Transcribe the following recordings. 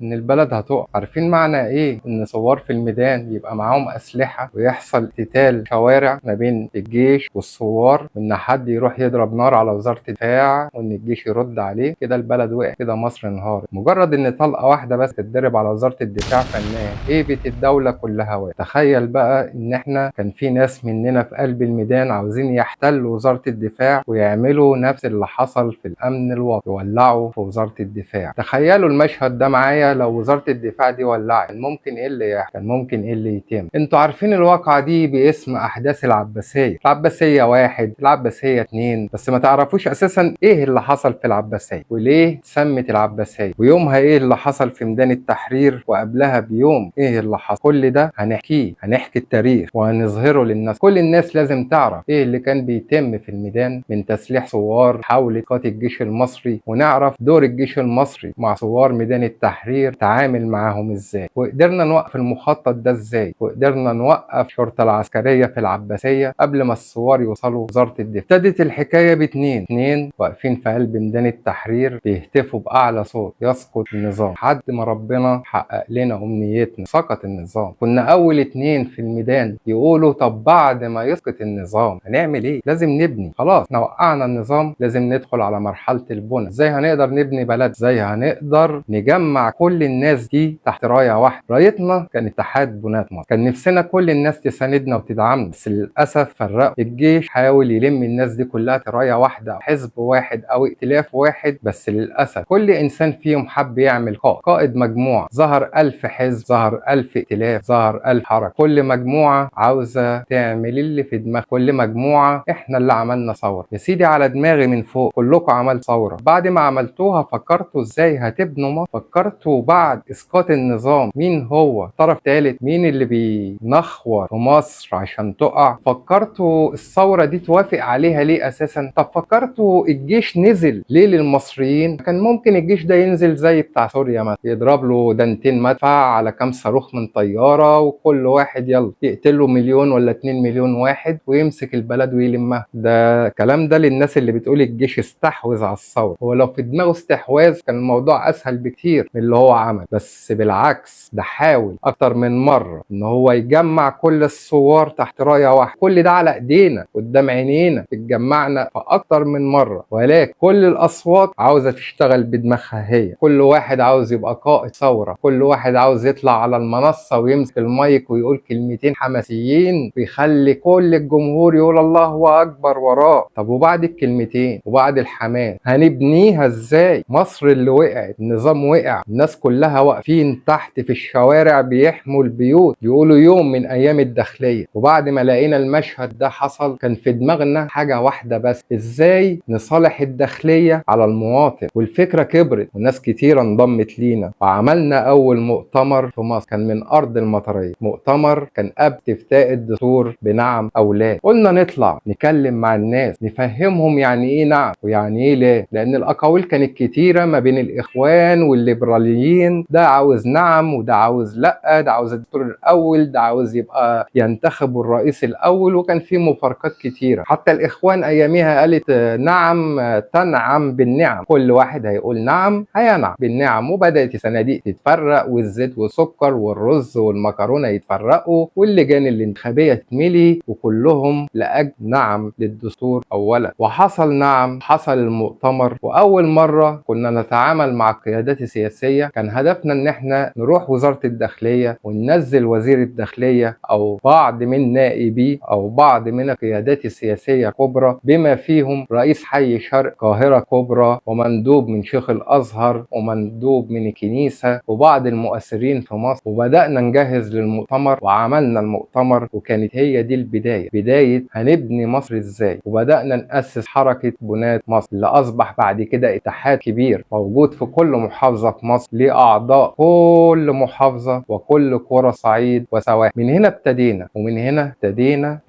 ان البلد هتقع. عارفين معنى ايه ان ثوار في الميدان يبقى معاهم اسلحه ويحصل قتال شوارع ما بين الجيش والثوار، وان حد يروح يضرب نار على وزاره الدفاع وان الجيش يرد عليه؟ كده البلد وقع، كده مصر انهارت. مجرد ان طلقه واحده بس تتضرب على وزاره الدفاع فنان هيبت الدوله كلها وقع. تخيل بقى ان احنا كان في ناس مننا في قلب الميدان عاوزين يحتلوا وزاره الدفاع ويعملوا نفس اللي حصل في الامن الوطني، يولعوا في وزاره الدفاع. تخيلوا المشهد ده معايا، لو وزاره الدفاع دي ولعت كان ممكن ايه اللي يحصل؟ كان ممكن ايه اللي يتم؟ انتوا عارفين الواقعه دي باسم احداث العباسيه. العباسيه واحد، العباسيه اتنين، بس ما تعرفوش اساسا ايه اللي حصل في العباسيه وليه اتسمت العباسيه، ويومها ايه اللي حصل في ميدان التحرير، وقبلها بيوم ايه اللي حصل. كل ده هنحكيه، هنحكي التاريخ وهنظهره للناس. كل الناس لازم تعرف ايه اللي كان بيتم في الميدان من تسليح ثوار حول قاده الجيش المصري، ونعرف دور الجيش المصري مع ثوار ميدان التحرير تعامل معاهم ازاي، وقدرنا نوقف المخطط ده ازاي، وقدرنا نوقف الشرطه العسكريه في العباسيه قبل ما الثوار يوصلوا وزاره الدفاع. ابتدت الحكايه اتنين واقفين في قلب ميدان التحرير بيهتفوا باعلى صوت يسقط النظام، لحد ما ربنا حقق لنا امنيتنا، سقط النظام. كنا اول اتنين في الميدان يقولوا طب بعد ما يسقط النظام هنعمل ايه؟ لازم نبني، خلاص احنا وقعنا النظام، لازم ندخل على مرحله البناء. ازاي هنقدر نبني بلد؟ ازاي هنقدر نجمع كل الناس دي تحت رايه واحده؟ رايتنا كان اتحاد بناة مصر، كان نفسنا كل الناس تساندنا وتدعمنا، بس للاسف فرقوا. الجيش حاول يلم الناس دي كلها في رايه واحده، حزب واحد او ائتلاف واحد، بس للاسف كل انسان فيهم حب يعمل قائد مجموعه. ظهر 1000 حزب، ظهر 1000 ائتلاف، ظهر 1000 حركه، كل مجموعه عاوزه تعمل اللي في دماغها، كل مجموعه احنا اللي عملنا ثوره. يا سيدي على دماغي من فوق، كلكم عملتوا ثوره. بعد ما عملتوها فكرتوا ازاي هتبنوا مصر؟ فكرتوا بعد اسقاط النظام مين هو طرف ثالث، مين اللي بينخور في مصر عشان تقع؟ فكرتوا الثوره دي توافق عليها ليه اساسا؟ طب فكرتوا الجيش نزل ليه للمصريين؟ كان ممكن الجيش ده ينزل زي بتاع سوريا مثلا، يضرب له دنتين مدفع على كام صاروخ من طياره، وكل واحد يلا يقتل له مليون ولا 2 مليون واحد ويمسك البلد ويلمها. ده كلام ده للناس اللي بتقول الجيش استحوذ على الثوره. هو لو في دماغه استحواذ كان الموضوع اسهل بكتير من اللي هو عمل، بس بالعكس ده حاول اكتر من مره ان هو يجمع كل الثوار تحت رايه واحده. كل ده على ايدينا قدام عينينا، اتجمعنا في اكتر من مره، ولكن كل الاصوات عاوزه تشتغل بدماغها هي. كل واحد عاوز يبقى قائد ثوره، كل واحد عاوز يطلع على المنصه ويمسك المايك ويقول كلمتين حماسيين ويخلي كل الجمهور يقول الله اكبر وراه. طب وبعد الكلمتين وبعد الحماس هنبنيها ازاي؟ مصر اللي وقعت، النظام وقع، الناس كلها واقفين تحت في الشوارع بيحموا البيوت يقولوا يوم من ايام الداخليه. وبعد ما لقينا المشهد ده حصل كان في دماغنا حاجه واحده بس، ازاي نصالح الداخليه على المواطن. والفكره كبرت وناس كتيره انضمت لينا، وعملنا اول مؤتمر في مصر كان من ارض المطريه. مؤتمر كان قبل استفتاء الدستور بنعم او لا. قلنا نطلع نكلم مع الناس نفهمهم يعني ايه نعم ويعني ايه لا، لان الاقاويل كانت كتيره ما بين الاخوان والليبراليين، ده عاوز نعم وده عاوز لا، ده عاوز الدستور الاول، ده عاوز يبقى ينتخبوا الرئيس الاول، وكان في مفارقات كتيره. حتى الاخوان اياميها قالت نعم تنعم بالنعم، كل واحد هيقول نعم هينعم بالنعم. وبدات الصناديق تتفرق، والزيت والسكر والرز والمكرونه يتفرقوا، واللجان الانتخابيه تتملي، وكلهم لاجل نعم للدستور اولا. وحصل نعم، حصل المؤتمر، واول مره كنا نتعامل مع القيادات السياسيه كان هدفنا ان احنا نروح وزاره الداخليه وننزل وزير الداخليه او بعض من نائبيه او بعض من القيادات السياسيه كبرى، بما فيهم رئيس حي شرق القاهره كبرى، ومندوب من شيخ الازهر، ومندوب من الكنيسه، وبعض المؤثرين في مصر. وبدانا نجهز للمؤتمر وعملنا المؤتمر، وكانت هي دي البدايه، بدايه هنبني مصر ازاي. وبدانا ناسس حركه بناة مصر اللي اصبح بعد كده اتحاد كبير موجود في كل محافظه في مصر، ليه اعضاء كل محافظه وكل قرى صعيد وسواحل. من هنا ابتدينا، ومن هنا ابتدينا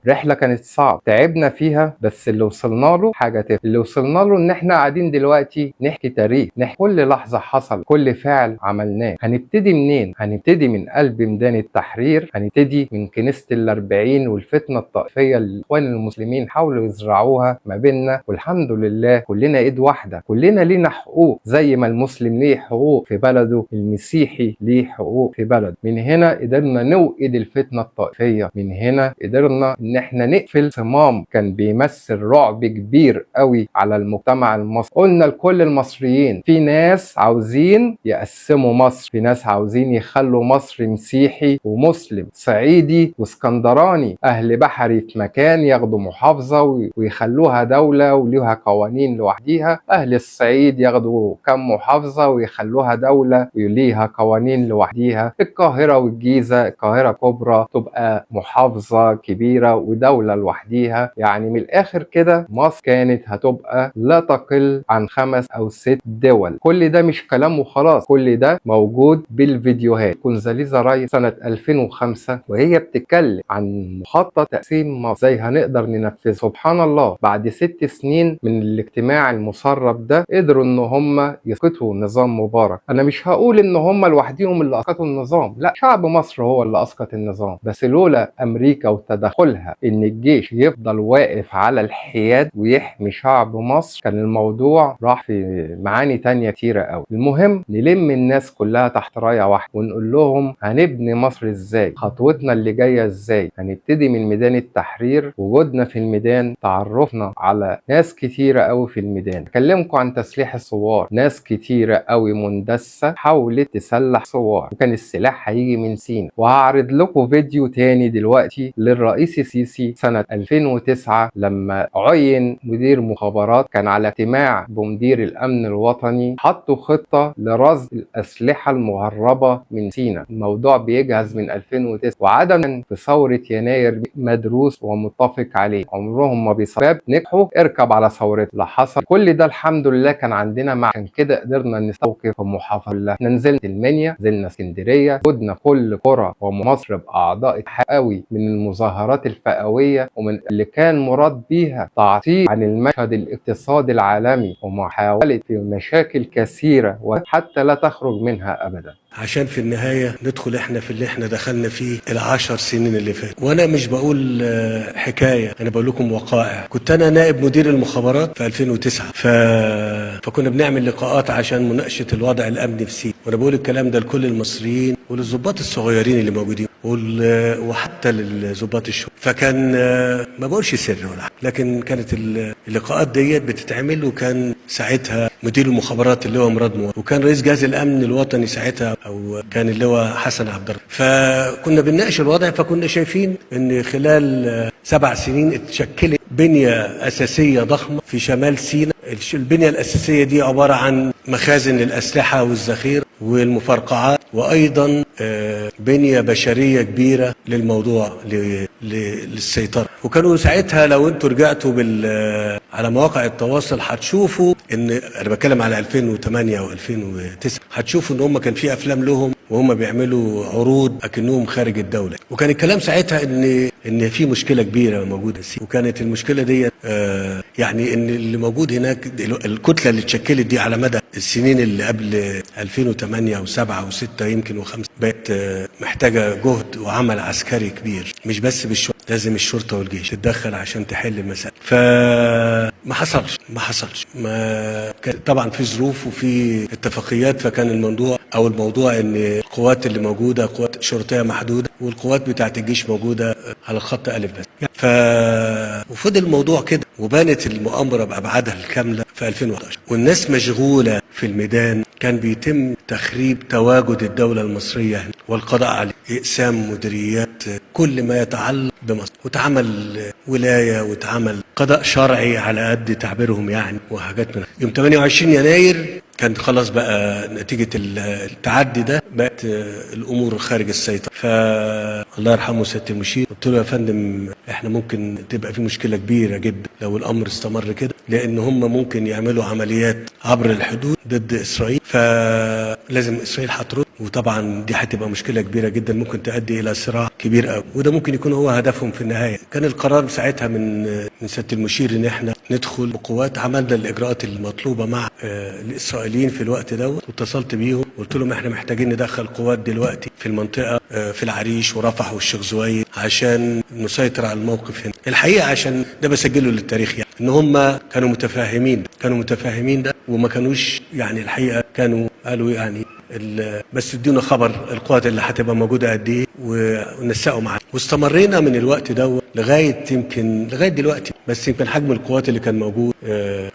رحله كانت صعبه، تعبنا فيها، بس اللي وصلنا له حاجه اللي وصلنا له ان احنا قاعدين دلوقتي نحكي تاريخ، نحكي كل لحظه حصل، كل فعل عملناه. هنبتدي منين؟ هنبتدي من قلب ميدان التحرير، هنبتدي من كنيسه الاربعين والفتنه الطائفيه اللي الاخوان المسلمين حاولوا يزرعوها ما بيننا. والحمد لله كلنا ايد واحده، كلنا لينا حقوق زي ما المسلم ليه حقوق في بلده، المسيحي ليه حقوق في بلده. من هنا قدرنا نوقد الفتنة الطائفية، من هنا قدرنا ان احنا نقفل صمام كان بيمثل رعب كبير قوي على المجتمع المصري. قلنا لكل المصريين في ناس عاوزين يقسموا مصر، في ناس عاوزين يخلوا مصر مسيحي ومسلم، صعيدي واسكندراني، اهل بحري في مكان ياخدوا محافظة ويخلوها دولة وليها قوانين لوحديها، اهل الصعيد ياخدوا كم محافظة ويخلوها دولة وليها قوانين لوحديها، القاهرة والجيزة، القاهرة كبرى تبقى محافظة كبيرة ودولة لوحديها. يعني من الاخر كده مصر كانت هتبقى لا تقل عن 5 أو 6 دول. كل ده مش كلام وخلاص، كل ده موجود بالفيديوهات. كونزاليزا رايس سنة 2005 وهي بتتكلم عن مخطط تقسيم مصر ازاي هنقدر ننفذه. سبحان الله بعد 6 سنين من الاجتماع المسرب ده قدروا ان هم يسقطوا نظام مبارك. انا مش هقول ان هم لوحدهم اللي اسقطوا النظام، لا، شعب مصر هو اللي اسقط النظام، بس لولا امريكا وتدخلها ان الجيش يفضل واقف على الحياد ويحمي شعب مصر كان الموضوع راح في معاني تانية كتيرة قوي. المهم نلم الناس كلها تحت راية واحدة ونقول لهم هنبني مصر ازاي، خطوتنا اللي جاية ازاي. هنبتدي من ميدان التحرير، وجودنا في الميدان، تعرفنا على ناس كتيرة قوي في الميدان. اكلمكم عن تسليح الثوار، ناس كتيرة قوي مندسة حاولت تسلح ثوار وكان السلاح هيجي من سينا. وهعرض لكم فيديو تاني دلوقتي للرئيس السيسي سنة 2009 لما عين مدير مخابرات، كان على اجتماع بمدير الامن الوطني، حطوا خطة لرصد الاسلحة المهربة من سينا. الموضوع بيجهز من 2009 وعدم في ثورة يناير مدروس ومتفق عليه. عمرهم ما بسبب نجحوا اركب على ثورة اللي حصل. كل ده الحمد لله كان عندنا عشان كده قدرنا نستوقف المحافظة. احنا نزلنا المنيا، نزلنا اسكندرية، خدنا كل قرى ومصر بأعضاء قوي من المظاهرات الفئوية ومن اللي كان مراد بيها تعطيل عن المشهد الاقتصادي العالمي ومحاولة في مشاكل كثيرة وحتى لا تخرج منها أبدا، عشان في النهاية ندخل احنا في اللي احنا دخلنا فيه 10 سنين اللي فاتوا. وانا مش بقول حكاية، انا بقول لكم وقائع. كنت انا نائب مدير المخابرات في 2009 فكنا بنعمل لقاءات عشان مناقشة الوضع الامني في سينا، وانا بقول الكلام ده لكل المصريين وللضباط الصغيرين اللي موجودين وحتى للضباط الشرطة. فكان ما بقولش سر ولا حاجة، لكن كانت اللقاءات ديت بتتعمل، وكان ساعتها مدير المخابرات اللي هو مراد موافق، وكان رئيس جهاز الامن الوطني ساعتها او كان اللي هو حسن عبد الرحمن. فكنا بنناقش الوضع، فكنا شايفين ان خلال 7 سنين اتشكلت بنية اساسية ضخمة في شمال سيناء. البنية الاساسية دي عبارة عن مخازن للاسلحة والذخيرة والمفرقعات، وايضا بنية بشرية كبيرة للموضوع للسيطرة. وكانوا ساعتها لو انتوا رجعتوا على مواقع التواصل هتشوفوا ان انا بتكلم على 2008 و 2009، هتشوفوا ان هم كان في افلام لهم وهم بيعملوا عروض اكنهم خارج الدولة. وكان الكلام ساعتها ان في مشكلة كبيرة موجودة، وكانت المشكلة دي يعني ان اللي موجود هناك الكتلة اللي اتشكلت دي على مدى السنين اللي قبل 2008 و7 و6 يمكن و5 بقت محتاجة جهد وعمل عسكري كبير، مش بس بالشرطة، لازم الشرطة والجيش تتدخل عشان تحل المسائل. فما حصلش طبعا في ظروف وفي اتفاقيات. فكان الموضوع ان القوات اللي موجودة قوات شرطية محدودة، والقوات بتاعت الجيش موجودة على الخط ألف بس. وفضل الموضوع كده، وبانت المؤامرة بأبعادها الكاملة في 2011 والناس مشغولة في الميدان. كان بيتم تخريب تواجد الدولة المصرية والقضاء عليه، إقسام مديريات، كل ما يتعلق بمصر، وتعمل ولاية وتعمل قضاء شرعي على قد تعبيرهم يعني، وحاجات من يوم 28 يناير كان خلاص بقى نتيجة التعدي ده بقت الأمور خارج السيطرة. فالله يرحمه سيادة المشير، قلت له يا فندم احنا ممكن تبقى في مشكلة كبيرة جدا لو الأمر استمر كده، لأن هم ممكن يعملوا عمليات عبر الحدود ضد إسرائيل، فلازم إسرائيل هترد، وطبعا دي هتبقى مشكلة كبيرة جدا ممكن تؤدي إلى صراع كبير قوي، وده ممكن يكون هو هدفهم في النهاية. كان القرار ساعتها من سيادة المشير إن احنا ندخل بقوات. عملنا الإجراءات المطلوبة مع الإسرائيليين في الوقت دوت، واتصلت بيهم قلت لهم احنا محتاجين ندخل قوات دلوقتي في المنطقة، في العريش ورفح والشيخ زويد، عشان نسيطر على الموقف هنا. الحقيقة عشان ده بسجله للتاريخ يعني، ان هم كانوا متفاهمين ده وما كانوش يعني الحقيقه كانوا قالوا يعني بس ادونا خبر القوات اللي هتبقى موجوده قد ايه ونسقوا معاها، واستمرينا من الوقت ده لغايه يمكن لغايه دلوقتي. بس يمكن حجم القوات اللي كان موجود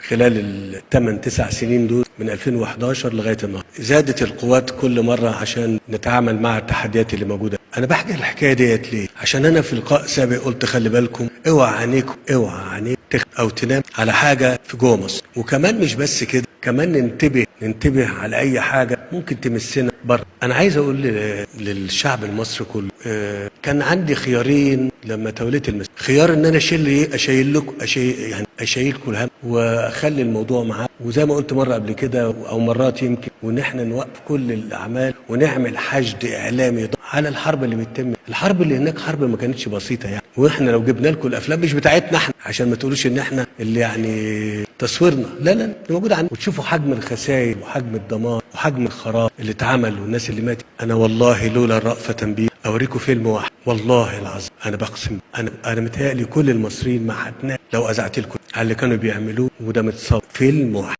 خلال الثمان 9 سنين دول من 2011 لغايه النهارده زادت القوات كل مره عشان نتعامل مع التحديات اللي موجوده. انا بحكي الحكايه ديت ليه؟ عشان انا في لقاء سابق قلت خلي بالكم اوعى عينيكم او تنام على حاجه في جوه مصر. وكمان مش بس كده، كمان ننتبه على اي حاجه ممكن تمسنا بره. انا عايز اقول للشعب المصري كله كان عندي خيارين لما توليت المسؤوليه. خيار ان انا اشيلكم الهم واخلي الموضوع معاه، وزي ما قلت مره قبل كده او مرات يمكن، وان احنا نوقف كل الاعمال ونعمل حشد اعلامي على الحرب اللي بتتم. الحرب اللي هناك حرب ما كانتش بسيطه يعني، واحنا لو جبنا لكم الافلام مش بتاعتنا احنا عشان ما تقولوش ان احنا اللي يعني تصويرنا، لا موجود عندنا، وتشوفوا حجم الخسائر وحجم الدمار وحجم الخراب اللي اتعمل والناس اللي ماتت. انا والله لولا الرأفة بي اوريكم فيلم واحد والله العظيم، انا بقسم انا متهيألي كل المصريين ما حدنا لو اذعت لكم على اللي كانوا بيعملوه، وده متصور فيلم واحد.